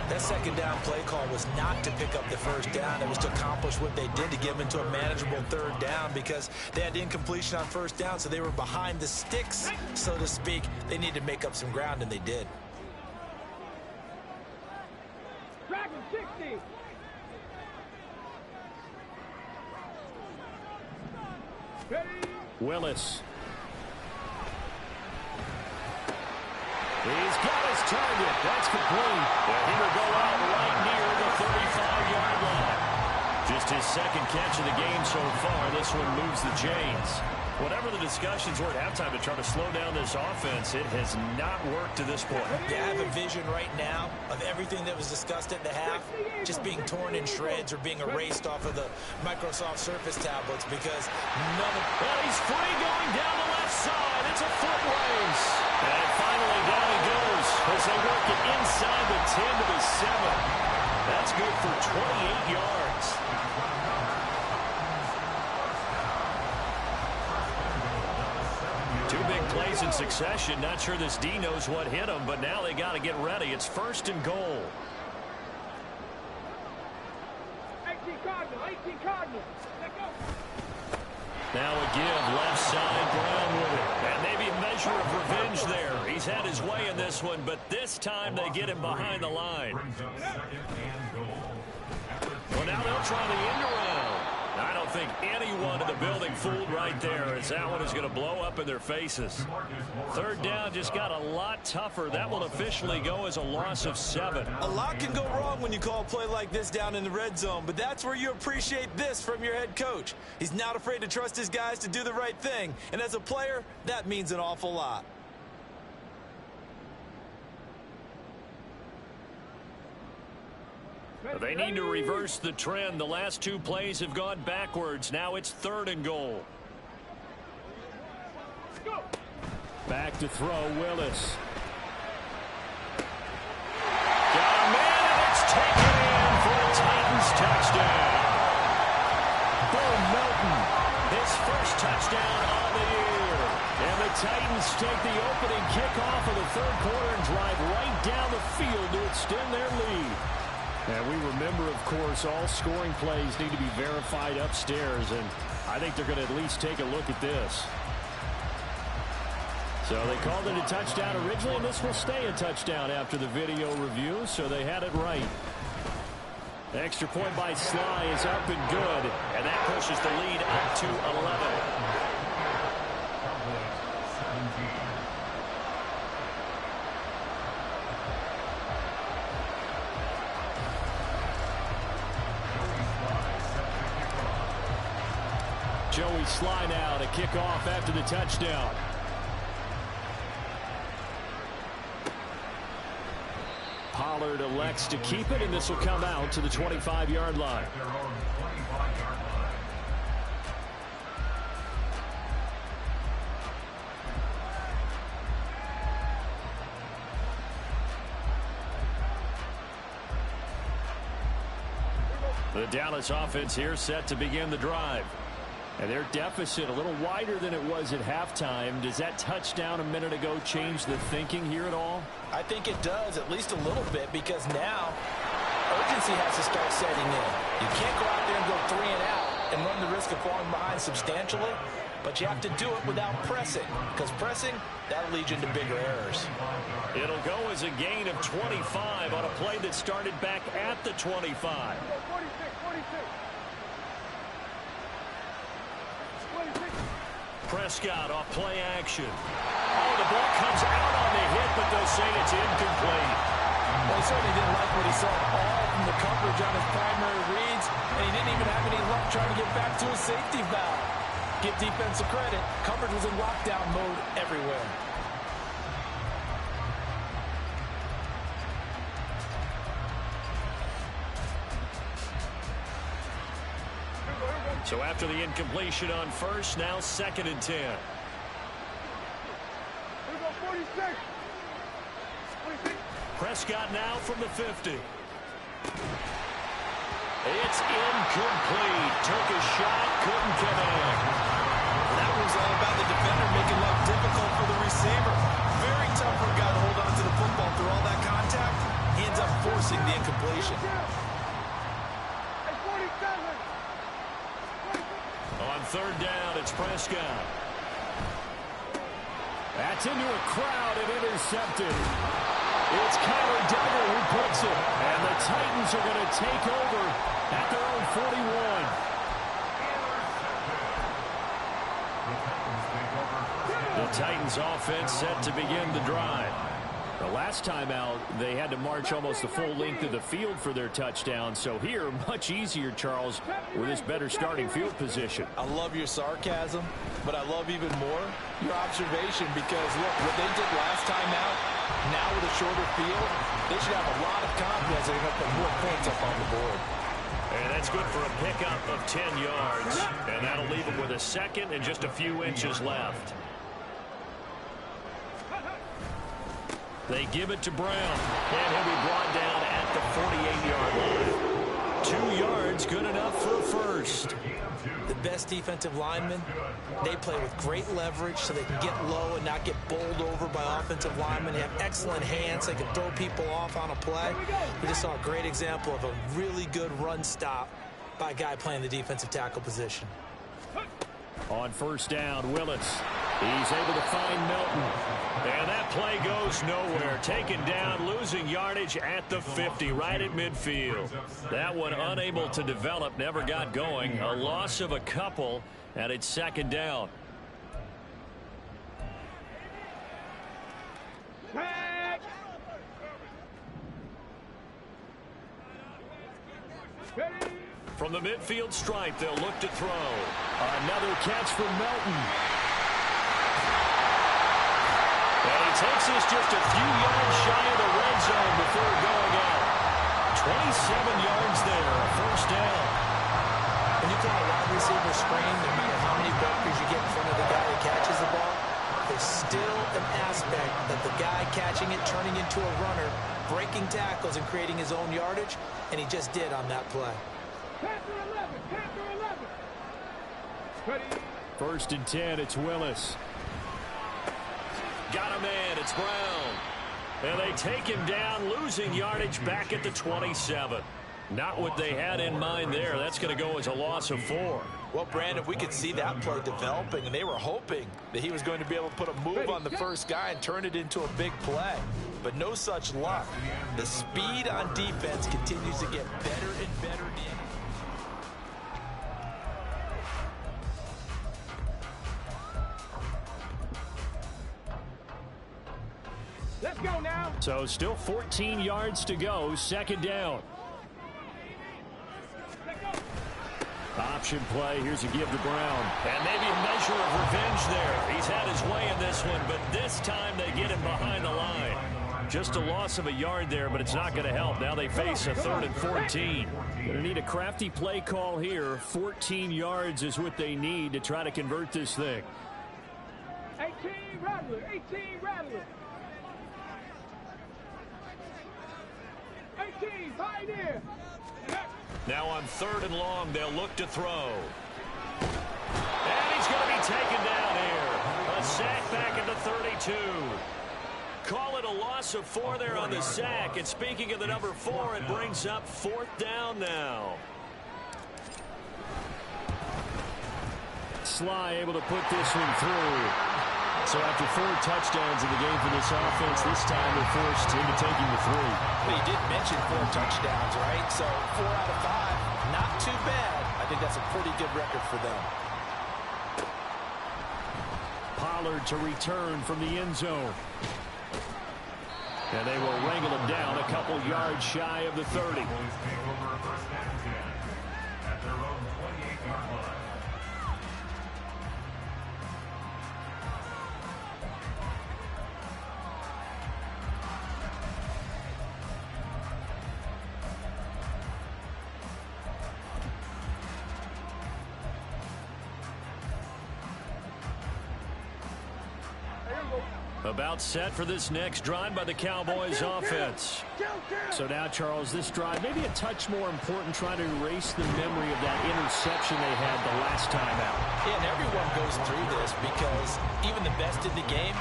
That 2nd down play call was not to pick up the first down. It was to accomplish what they did, to get them into a manageable 3rd down, because they had incompletion on first down, so they were behind the sticks, so to speak. They needed to make up some ground, and they did. Dragon 60. Ready. Willis. He's got his target. That's complete. He will go out right near the 35-yard line. Just his 2nd catch of the game so far. This one moves the chains. Whatever the discussions were at halftime to try to slow down this offense, it has not worked to this point. Yeah, I have a vision right now of everything that was discussed at the half just being torn in shreds or being erased off of the Microsoft Surface tablets, because none of... Well, he's free going down the left side. It's a foot race. And finally down he goes as they work it inside the 10 to the 7. That's good for 28 yards. Two big plays in succession. Not sure this D knows what hit him, but now they got to get ready. It's 1st and goal. 18 Cardinal. 18 Cardinal. Let go. Now a give, left side, Brown with it. And maybe a measure of revenge there. He's had his way in this one, but this time they get him behind the line. Well, now they'll try the end around. I don't think anyone in the building fooled right there, as that one is going to blow up in their faces. Third down just got a lot tougher. That will officially go as a loss of 7. A lot can go wrong when you call a play like this down in the red zone, but that's where you appreciate this from your head coach. He's not afraid to trust his guys to do the right thing, and as a player, that means an awful lot. They need to reverse the trend. The last 2 plays have gone backwards. Now it's 3rd and goal. Back to throw, Willis. Got a man, and it's taken in for a Titans touchdown. Bo Melton, his first touchdown of the year. And the Titans take the opening kickoff of the 3rd quarter and drive right down the field to extend their lead. And we remember, of course, all scoring plays need to be verified upstairs, and I think they're going to at least take a look at this. So they called it a touchdown originally, and this will stay a touchdown after the video review, so they had it right. The extra point by Sly is up and good, and that pushes the lead up to 11. Joey Sly now to kick off after the touchdown. Pollard elects to keep it, and this will come out to the 25-yard line. The Dallas offense here set to begin the drive. And their deficit a little wider than it was at halftime. Does that touchdown a minute ago change the thinking here at all? I think it does, at least a little bit, because now urgency has to start setting in. You can't go out there and go 3 and out and run the risk of falling behind substantially, but you have to do it without pressing, because pressing, that'll lead you into bigger errors. It'll go as a gain of 25 on a play that started back at the 25. 46. Prescott off play action. Oh, the ball comes out on the hit, but they'll say it's incomplete. Well, he certainly didn't like what he saw all from the coverage on his primary reads, and he didn't even have any luck trying to get back to his safety valve. Give defensive credit. Coverage was in lockdown mode everywhere. So after the incompletion on first, now 2nd and 10. 46. Prescott now from the 50. It's incomplete. Took a shot, couldn't connect. That was all about the defender making life difficult for the receiver. Very tough for a guy to hold on to the football through all that contact. He ends up forcing the incompletion. On 3rd down, it's Prescott. That's into a crowd and intercepted. It's Kyler Duggar who puts it. And the Titans are going to take over at their own 41. The Titans offense set to begin the drive. The last time out, they had to march almost the full length of the field for their touchdown. So here, much easier, Charles, with this better starting field position. I love your sarcasm, but I love even more your observation, because, look, what they did last time out, now with a shorter field, they should have a lot of confidence they're going to put more points up on the board. And that's good for a pickup of 10 yards. And that'll leave them with a 2nd and just a few inches left. They give it to Brown, and he'll be brought down at the 48-yard line. 2 yards, good enough for a first. The best defensive linemen, they play with great leverage so they can get low and not get bowled over by offensive linemen. They have excellent hands. They can throw people off on a play. We just saw a great example of a really good run stop by a guy playing the defensive tackle position. On first down, Willis. He's able to find Melton. And that play goes nowhere. Taken down, losing yardage at the 50, right at midfield. That one unable to develop, never got going. A loss of a couple, and it's second down. From the midfield stripe, they'll look to throw. Another catch from Melton. And he takes this just a few yards shy of the red zone before going out. 27 yards there, a first down. When you call a wide receiver screen, no matter how many blockers you get in front of the guy that catches the ball, there's still an aspect that the guy catching it, turning into a runner, breaking tackles and creating his own yardage, and he just did on that play. First and 10, it's Willis. Got a man, it's Brown. And they take him down, losing yardage back at the 27. Not what they had in mind there. That's going to go as a loss of 4. Well, Brandon, we could see that play developing, and they were hoping that he was going to be able to put a move on the first guy and turn it into a big play. But no such luck. The speed on defense continues to get better and better. Let's go now. So still 14 yards to go, second down. Option play, here's a give to Brown. And maybe a measure of revenge there. He's had his way in this one, but this time they get him behind the line. Just a loss of a yard there, but it's not going to help. Now they face a 3rd and 14. Going to need a crafty play call here. 14 yards is what they need to try to convert this thing. 18 Rattler, 18 Rattler. 18 Pioneer. Now on 3rd and long, they'll look to throw. And he's going to be taken down here. A sack back at the 32. Call it a loss of 4 there on the sack. And speaking of the number 4, it brings up 4th down now. Sly able to put this one through. So after 4 touchdowns in the game for this offense, this time they're forced into taking the 3. Well, you did mention 4 touchdowns, right? So 4 out of 5, not too bad. I think that's a pretty good record for them. Pollard to return from the end zone. And they will wrangle him down a couple yards shy of the 30. About set for this next drive by the Cowboys offense. So now, Charles, this drive maybe a touch more important, trying to erase the memory of that interception they had the last time out. Yeah, and everyone goes through this because even the best in the game,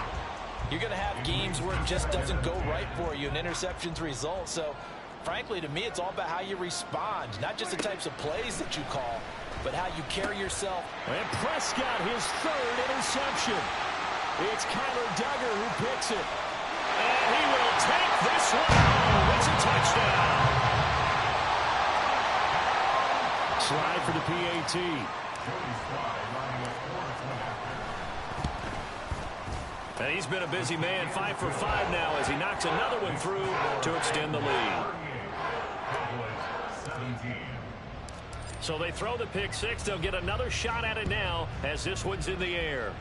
you're going to have games where it just doesn't go right for you and interceptions result. So, frankly, to me, it's all about how you respond, not just the types of plays that you call, but how you carry yourself. And Prescott, his 3rd interception. It's Kyler Duggar who picks it. And he will take this one home. It's a touchdown. Slide for the PAT. And he's been a busy man, 5 for 5 now as he knocks another one through to extend the lead. So they throw the pick 6. They'll get another shot at it now as this one's in the air.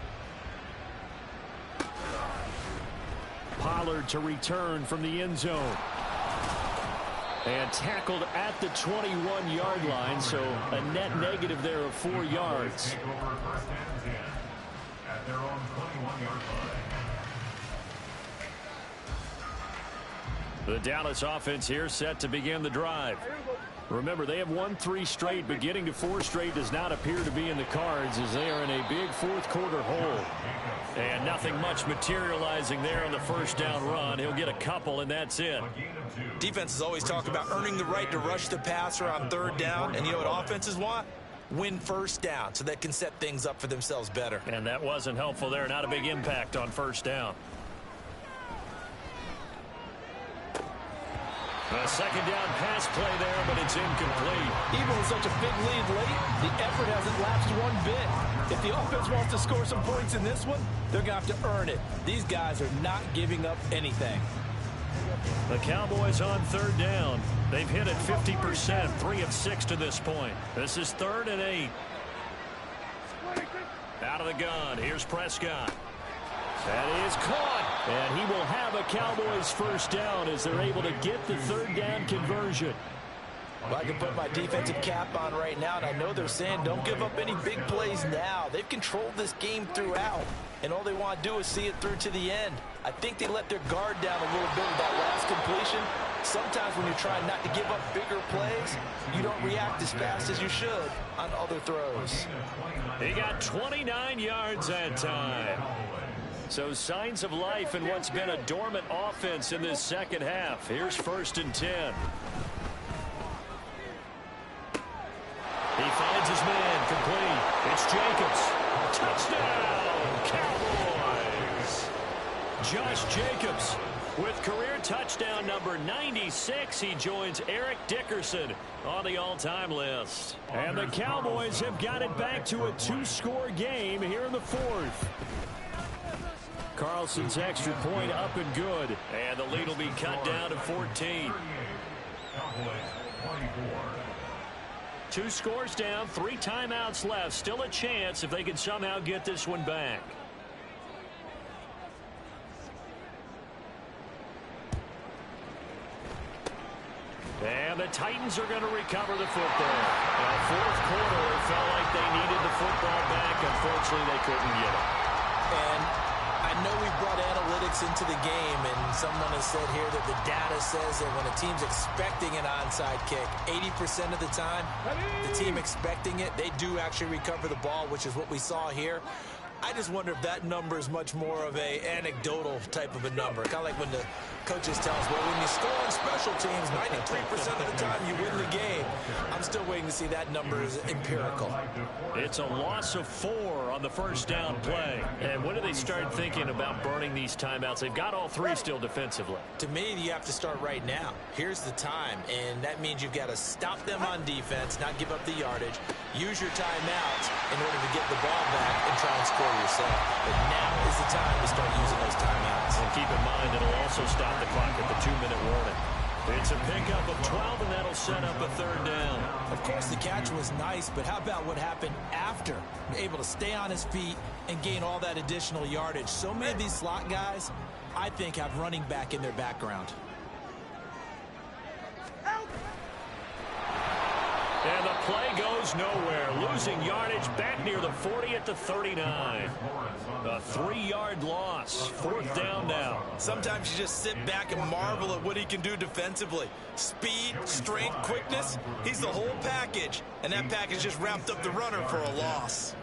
Pollard to return from the end zone. And tackled at the 21-yard line, so a net negative there of 4 yards. The Dallas offense here set to begin the drive. Remember, they have won 3 straight, but getting to 4 straight does not appear to be in the cards as they are in a big 4th quarter hole. And nothing much materializing there on the first down run. He'll get a couple, and that's it. Defenses always talk about earning the right to rush the passer on 3rd down, and you know what offenses want? win first down so they can set things up for themselves better. And that wasn't helpful there. Not a big impact on first down. A second down pass play there, but it's incomplete. Even with such a big lead late, the effort hasn't lapsed one bit. If the offense wants to score some points in this one, they're going to have to earn it. These guys are not giving up anything. The Cowboys on third down. They've hit it 50%, 3 of 6 to this point. This is 3rd and 8. Out of the gun, here's Prescott. That is caught. And he will have a Cowboys first down as they're able to get the third down conversion. Well, I can put my defensive cap on right now, and I know they're saying don't give up any big plays now. They've controlled this game throughout, and all they want to do is see it through to the end. I think they let their guard down a little bit with that last completion. Sometimes when you're trying not to give up bigger plays, you don't react as fast as you should on other throws. He got 29 yards that time. So signs of life in what's been a dormant offense in this second half. Here's 1st and 10. He finds his man, complete. It's Jacobs. Touchdown, Cowboys. Josh Jacobs with career touchdown number 96. He joins Eric Dickerson on the all-time list. And the Cowboys have got it back to a 2-score game here in the 4th. Carlson's extra point up and good. And the lead will be cut down to 14. 2 scores down, 3 timeouts left. Still a chance if they can somehow get this one back. And the Titans are going to recover the football. Now, 4th quarter, it felt like they needed the football back. Unfortunately, they couldn't get it. And I know we brought analytics into the game, and someone has said here that the data says that when a team's expecting an onside kick, 80% of the time, the team expecting it, they do actually recover the ball, which is what we saw here. I just wonder if that number is much more of a anecdotal type of a number. Kind of like when the coaches tell us, well, when you score on special teams, 93% of the time you win the game. I'm still waiting to see that number is empirical. It's a loss of 4 on the first down play. And when do they start thinking about burning these timeouts? They've got all 3 still defensively. To me, you have to start right now. Here's the time, and that means you've got to stop them on defense, not give up the yardage, use your timeouts in order to get the ball back and try and score yourself. But now is the time to start using those timeouts. And keep in mind, it'll also stop the clock at the 2-minute warning. It's a pickup of 12, and that'll set up a third down. Of course, the catch was nice, but how about what happened after? Able to stay on his feet and gain all that additional yardage. So many of these slot guys, I think, have running back in their background. And the play goes nowhere. Losing yardage back near the 40 at the 39. A 3-yard loss. 4th down now. Sometimes you just sit back and marvel at what he can do defensively. Speed, strength, quickness. He's the whole package. And that package just wrapped up the runner for a loss.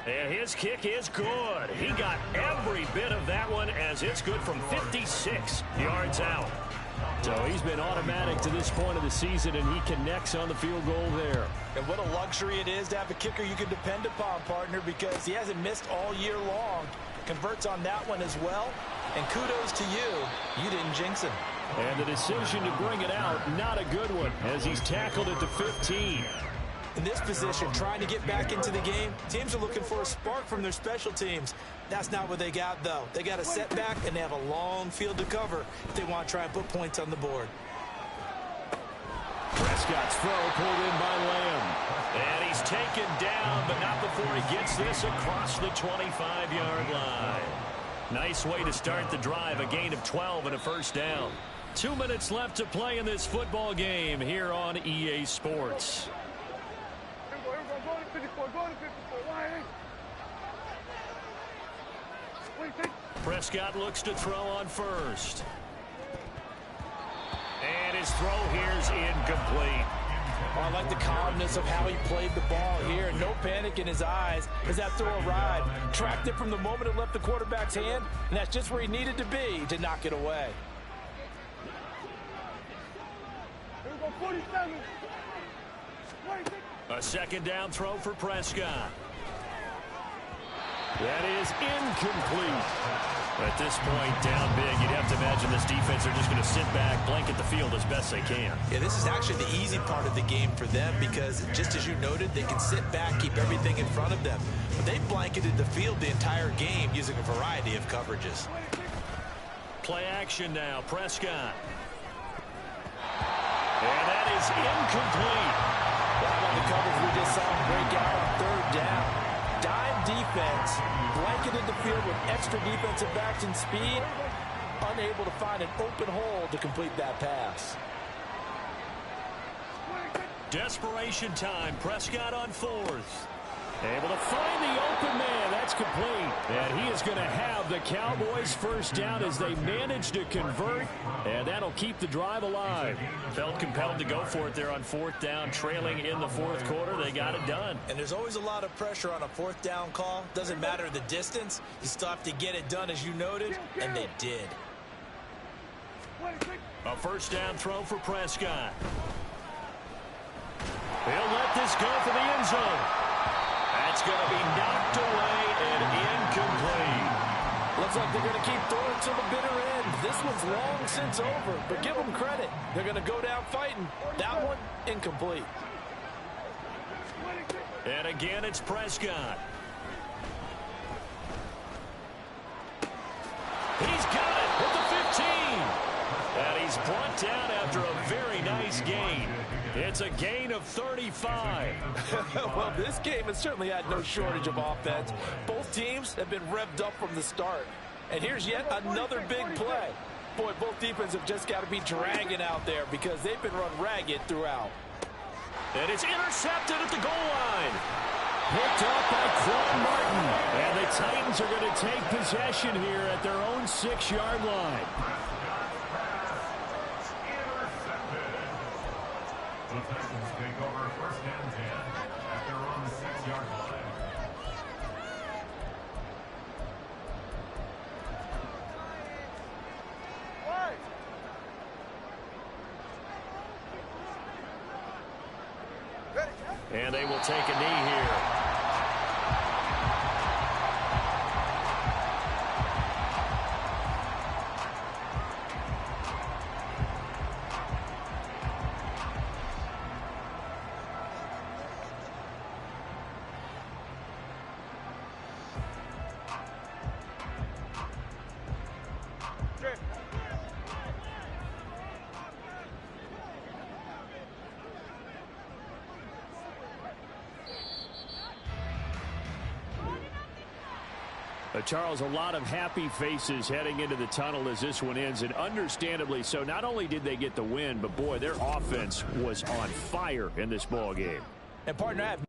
And his kick is good. He got every bit of that one as it's good from 56 yards out. So he's been automatic to this point of the season, and he connects on the field goal there. And what a luxury it is to have a kicker you can depend upon, partner, because he hasn't missed all year long. Converts on that one as well. And kudos to you. You didn't jinx him. And the decision to bring it out, not a good one, as he's tackled at the 15. In this position, trying to get back into the game, teams are looking for a spark from their special teams. That's not what they got, though. They got a setback, and they have a long field to cover if they want to try and put points on the board. Prescott's throw pulled in by Lamb. And he's taken down, but not before he gets this across the 25-yard line. Nice way to start the drive, a gain of 12 and a first down. 2 minutes left to play in this football game here on EA Sports. Prescott looks to throw on first. And his throw here's incomplete. Oh, I like the calmness of how he played the ball here. No panic in his eyes as that throw arrived. Tracked it from the moment it left the quarterback's hand, and that's just where he needed to be to knock it away. 47. A second down throw for Prescott. That is incomplete. At this point, down big, you'd have to imagine this defense are just going to sit back, blanket the field as best they can. Yeah, this is actually the easy part of the game for them because, just as you noted, they can sit back, keep everything in front of them. But they blanketed the field the entire game using a variety of coverages. Play action now, Prescott. And that is incomplete. That one, the coverage we just saw break out on third down. Dime defense, blanketed the field with extra defensive backs and speed, unable to find an open hole to complete that pass. Desperation time. Prescott on fourth. Able to find the open man. That's complete. And he is going to have the Cowboys first down as they manage to convert. And that'll keep the drive alive. Felt compelled to go for it there on fourth down, trailing in the fourth quarter. They got it done. And there's always a lot of pressure on a fourth down call. Doesn't matter the distance. You still have to get it done, as you noted, and they did. A first down throw for Prescott. He'll let this go for the end zone. That's going to be knocked away and incomplete. Looks like they're going to keep throwing to the bitter end. This one's long since over, but give them credit. They're going to go down fighting. That one, incomplete. And again, it's Prescott. He's got it at the 15. And he's brought down after a very nice gain. It's a gain of 35. Well, this game has certainly had no shortage of offense. Both teams have been revved up from the start. And here's yet another big play. Boy, both defenses have just got to be dragging out there because they've been run ragged throughout. And it's intercepted at the goal line. Picked up by Quan Martin. And the Titans are going to take possession here at their own 6-yard line. The Titans take over first and 10 at their own 6-yard line. And they will take a knee here. Charles, a lot of happy faces heading into the tunnel as this one ends, and understandably so. Not only did they get the win, but boy, their offense was on fire in this ball game. And partner, I have